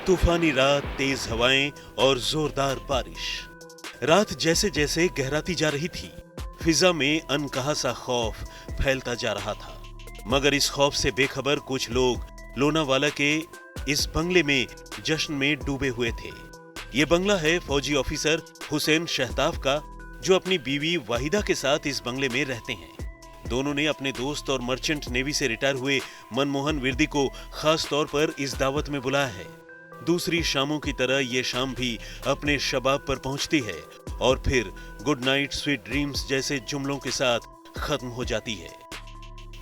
तूफानी रात, तेज हवाएं और जोरदार बारिश। रात जैसे जैसे गहराती जा रही थी, फिजा में अनकहा सा खौफ फैलता जा रहा था। मगर इस खौफ से बेखबर कुछ लोग लोनावाला के इस बंगले में जश्न में डूबे हुए थे। ये बंगला है फौजी ऑफिसर हुसैन शहताब का, जो अपनी बीवी वाहिदा के साथ इस बंगले में रहते हैं। दोनों ने अपने दोस्त और मर्चेंट नेवी से रिटायर हुए मनमोहन विरदी को खास तौर पर इस दावत में बुलाया है। दूसरी शामों की तरह ये शाम भी अपने शबाब पर पहुंचती है और फिर गुड नाइट स्वीट ड्रीम्स जैसे जुमलों के साथ खत्म हो जाती है।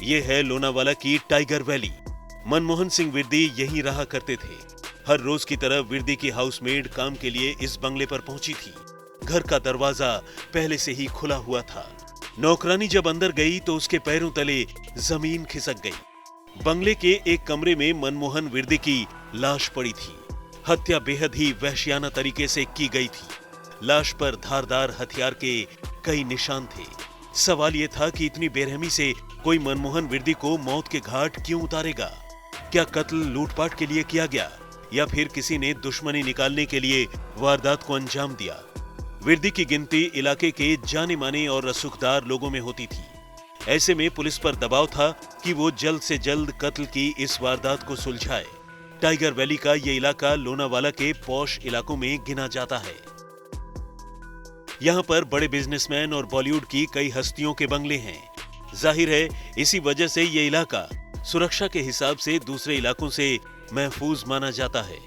ये है लोनावाला की टाइगर वैली। मनमोहन सिंह विरदी यहीं रहा करते थे। हर रोज की तरह विरदी की हाउसमेड काम के लिए इस बंगले पर पहुंची थी। घर का दरवाजा पहले से ही खुला हुआ था। नौकरानी जब अंदर गई तो उसके पैरों तले जमीन खिसक गई। बंगले के एक कमरे में मनमोहन विरदी की लाश पड़ी थी। हत्या बेहद ही वहशियाना तरीके से की गई थी। लाश पर धारदार हथियार के कई निशान थे। सवाल यह था कि इतनी बेरहमी से कोई मनमोहन विरदी को मौत के घाट क्यों उतारेगा? क्या कत्ल लूटपाट के लिए किया गया या फिर किसी ने दुश्मनी निकालने के लिए वारदात को अंजाम दिया? विरदी की गिनती इलाके के जाने माने और रसूखदार लोगों में होती थी। ऐसे में पुलिस पर दबाव था कि वो जल्द से जल्द कत्ल की इस वारदात को सुलझाए। टाइगर वैली का ये इलाका लोनावाला के पॉश इलाकों में गिना जाता है। यहाँ पर बड़े बिजनेसमैन और बॉलीवुड की कई हस्तियों के बंगले हैं। जाहिर है इसी वजह से ये इलाका सुरक्षा के हिसाब से दूसरे इलाकों से महफूज माना जाता है।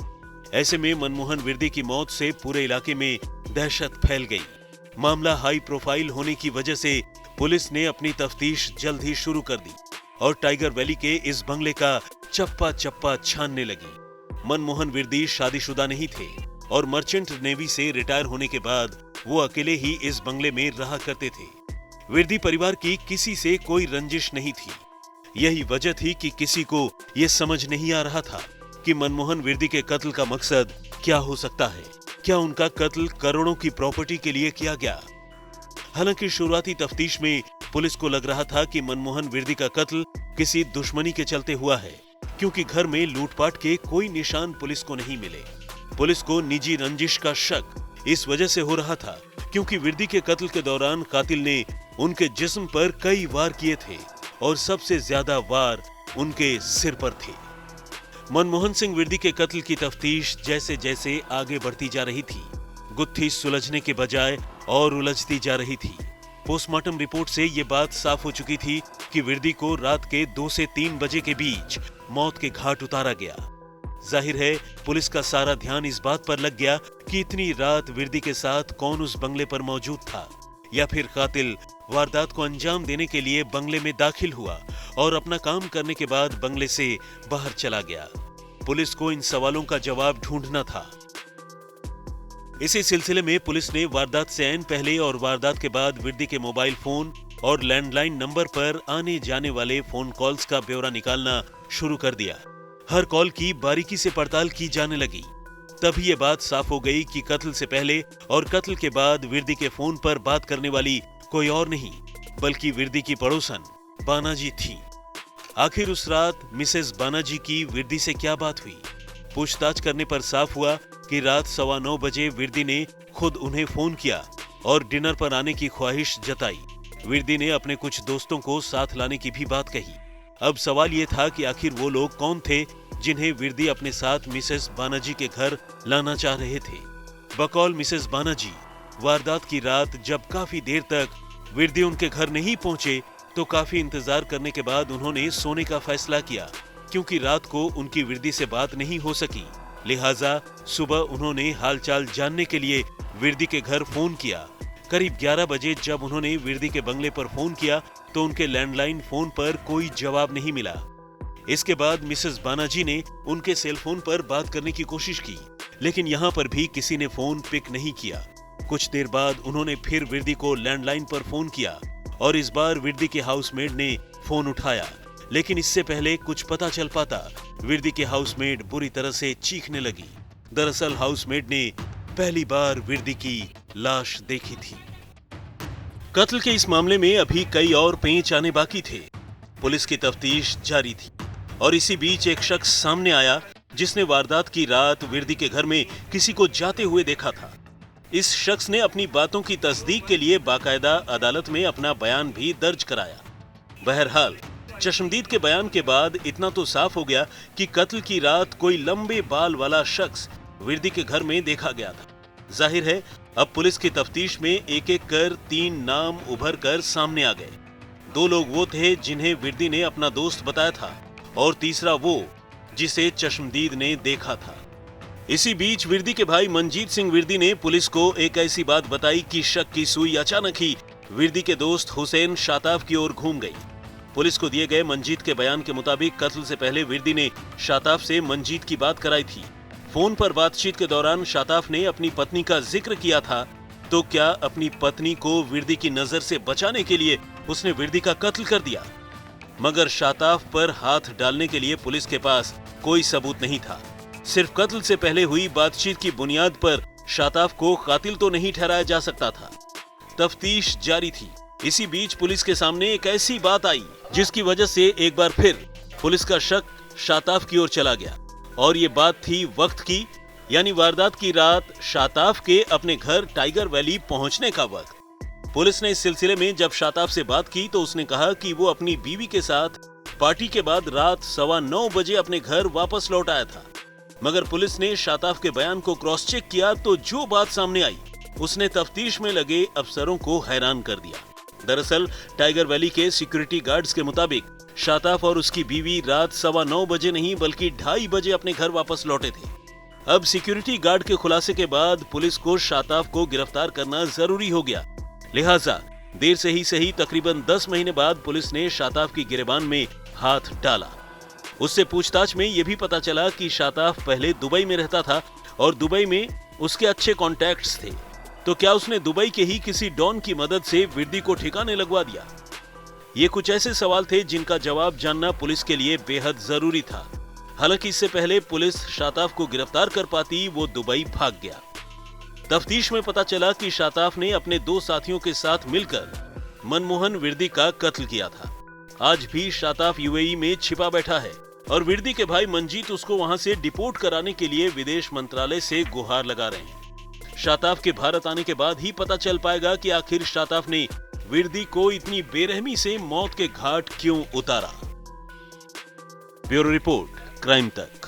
ऐसे में मनमोहन विरदी की मौत से पूरे इलाके में दहशत फैल गई। मामला हाई प्रोफाइल होने की वजह से पुलिस ने अपनी तफ्तीश जल्द ही शुरू कर दी और टाइगर वैली के इस बंगले का चप्पा चप्पा छानने लगी। मनमोहन विरदी शादीशुदा नहीं थे और मर्चेंट नेवी से रिटायर होने के बाद वो अकेले ही इस बंगले में रहा करते थे। विरदी परिवार की किसी से कोई रंजिश नहीं थी। यही वजह थी कि किसी को यह समझ नहीं आ रहा था कि मनमोहन विरदी के कत्ल का मकसद क्या हो सकता है। क्या उनका कत्ल करोड़ों की प्रॉपर्टी के लिए किया गया? हालांकि शुरुआती तफ्तीश में पुलिस को लग रहा था कि मनमोहन विरदी का कत्ल किसी दुश्मनी के चलते हुआ है, क्योंकि घर में लूटपाट के कोई निशान पुलिस को नहीं मिले। पुलिस को निजी रंजिश का शक इस वजह से हो रहा था क्योंकि विरदी के कत्ल के दौरान कातिल ने उनके जिस्म पर कई वार किए थे और सबसे ज्यादा वार उनके सिर पर थे। मनमोहन सिंह विरदी के कत्ल की तफ्तीश जैसे जैसे आगे बढ़ती जा रही थी, गुत्थी सुलझने के बजाय और उलझती जा रही थी। पोस्टमार्टम रिपोर्ट से ये बात साफ हो चुकी थी कि विरदी को रात के 2 से 3 बजे के बीच मौत के घाट उतारा गया। जाहिर है पुलिस का सारा ध्यान इस बात पर लग गया कि इतनी रात विरदी के साथ कौन उस बंगले पर मौजूद था, या फिर कातिल वारदात को अंजाम देने के लिए बंगले में दाखिल हुआ और अपना काम करने के बाद बंगले से बाहर चला गया। पुलिस को इन सवालों का जवाब ढूंढना था। इसी सिलसिले में पुलिस ने वारदात से ऐन पहले और वारदात के बाद विरदी के मोबाइल फोन और लैंडलाइन नंबर पर आने जाने वाले फोन कॉल्स का ब्यौरा निकालना शुरू कर दिया। हर कॉल की बारीकी से पड़ताल की जाने लगी। तभी ये बात साफ हो गई कि कत्ल से पहले और कत्ल के बाद विरदी के फोन पर बात करने वाली कोई और नहीं बल्कि विरदी की पड़ोसन बानाजी थी। आखिर उस रात मिसेस बानाजी की विरदी से क्या बात हुई? पूछताछ करने पर साफ हुआ कि रात 9:15 बजे विरदी ने खुद उन्हें फोन किया और डिनर पर आने की ख्वाहिश जताई। विरदी ने अपने कुछ दोस्तों को साथ लाने की भी बात कही। अब सवाल ये था कि आखिर वो लोग कौन थे जिन्हें विरदी अपने साथ मिसेस बानाजी के घर लाना चाह रहे थे। बकौल मिसेस बानाजी, वारदात की रात जब काफी देर तक विरदी उनके घर नहीं पहुंचे तो काफी इंतजार करने के बाद उन्होंने सोने का फैसला किया, क्योंकि रात को उनकी विरदी से बात नहीं हो सकी। लिहाजा सुबह उन्होंने हालचाल जानने के लिए विरदी के घर फोन किया। करीब 11 बजे जब उन्होंने विरदी के बंगले पर फोन किया तो उनके लैंडलाइन फोन पर कोई जवाब नहीं मिला। इसके बाद मिसेस बानाजी ने उनके सेल फोन पर बात करने की कोशिश की, लेकिन यहाँ पर भी किसी ने फोन पिक नहीं किया। कुछ देर बाद उन्होंने फिर विरदी को लैंडलाइन पर फोन किया और इस बार विरदी के हाउसमेड ने फोन उठाया, लेकिन इससे पहले कुछ पता चल पाता विरदी के हाउसमेड बुरी तरह से चीखने लगी। दरअसल हाउसमेड ने पहली बार विरदी की लाश देखी थी। कत्ल के इस मामले में अभी कई और पेंच आने बाकी थे। पुलिस की तफ्तीश जारी थी और इसी बीच एक शख्स सामने आया जिसने वारदात की रात विर्दी के घर में किसी को जाते हुए देखा था। इस शख्स ने अपनी बातों की तस्दीक के लिए बाकायदा अदालत में अपना बयान भी दर्ज कराया। बहरहाल चश्मदीद के बयान के बाद इतना तो साफ हो गया कि कत्ल की रात कोई लंबे बाल वाला शख्स विर्दी के घर में देखा गया था। जाहिर है अब पुलिस की तफ्तीश में एक एक कर 3 नाम उभर कर सामने आ गए। 2 लोग वो थे जिन्हें विर्दी ने अपना दोस्त बताया था और तीसरा वो जिसे चश्मदीद ने देखा था। इसी बीच विर्दी के भाई मनजीत सिंह विर्दी ने पुलिस को एक ऐसी बात बताई कि शक की सुई अचानक ही विर्दी के दोस्त हुसैन शाताब की ओर घूम गई। पुलिस को दिए गए मंजीत के बयान के मुताबिक कत्ल से पहले विर्दी ने शाताब से मंजीत की बात कराई थी। फोन पर बातचीत के दौरान शाताब ने अपनी पत्नी का जिक्र किया था, तो क्या अपनी पत्नी को विर्दी की नजर से बचाने के लिए उसने विर्दी का कत्ल कर दिया? मगर शाताब पर हाथ डालने के लिए पुलिस के पास कोई सबूत नहीं था। सिर्फ कत्ल से पहले हुई बातचीत की बुनियाद पर शाताब को कातिल तो नहीं ठहराया जा सकता था। तफ्तीश जारी थी। इसी बीच पुलिस के सामने एक ऐसी बात आई जिसकी वजह से एक बार फिर पुलिस का शक शाताब की ओर चला गया और ये बात थी वक्त की, यानी वारदात की रात शाताब के अपने घर टाइगर वैली पहुंचने का वक्त। पुलिस ने इस सिलसिले में जब शाताब से बात की तो उसने कहा कि वो अपनी बीवी के साथ पार्टी के बाद रात 9:15 बजे अपने घर वापस लौट आया था। मगर पुलिस ने शाताब के बयान को क्रॉस चेक किया तो जो बात सामने आई उसने तफ्तीश में लगे अफसरों को हैरान कर दिया। दरअसल टाइगर वैली के सिक्योरिटी गार्ड्स के मुताबिक शाताब और उसकी बीवी रात 9:15 बजे नहीं बल्कि 2:30 बजे अपने घर वापस लौटे थे। अब सिक्योरिटी गार्ड के खुलासे के बाद पुलिस को शाताब को गिरफ्तार करना जरूरी हो गया। लिहाजा देर से ही सही तकरीबन 10 महीने बाद पुलिस ने शाताब की गिरबान में हाथ डाला। उससे पूछताछ में यह भी पता चला कि शाताब पहले दुबई में रहता था और दुबई में उसके अच्छे कॉन्टैक्ट्स थे। तो क्या उसने दुबई के ही किसी डॉन की मदद से विर्दी को ठिकाने लगवा दिया? ये कुछ ऐसे सवाल थे जिनका जवाब जानना पुलिस के लिए बेहद जरूरी था। हालांकि इससे पहले पुलिस शाताब को गिरफ्तार कर पाती, वो दुबई भाग गया। तफ्तीश में पता चला कि शाताब ने अपने 2 साथियों के साथ मिलकर मनमोहन विर्दी का कत्ल किया था। आज भी शाताब यूएई में छिपा बैठा है और विर्दी के भाई मंजीत उसको वहां से डिपोर्ट कराने के लिए विदेश मंत्रालय से गुहार लगा रहे हैं। शाताब के भारत आने के बाद ही पता चल पाएगा कि आखिर शाताब ने विर्दी को इतनी बेरहमी से मौत के घाट क्यों उतारा। ब्यूरो रिपोर्ट, क्राइम तक।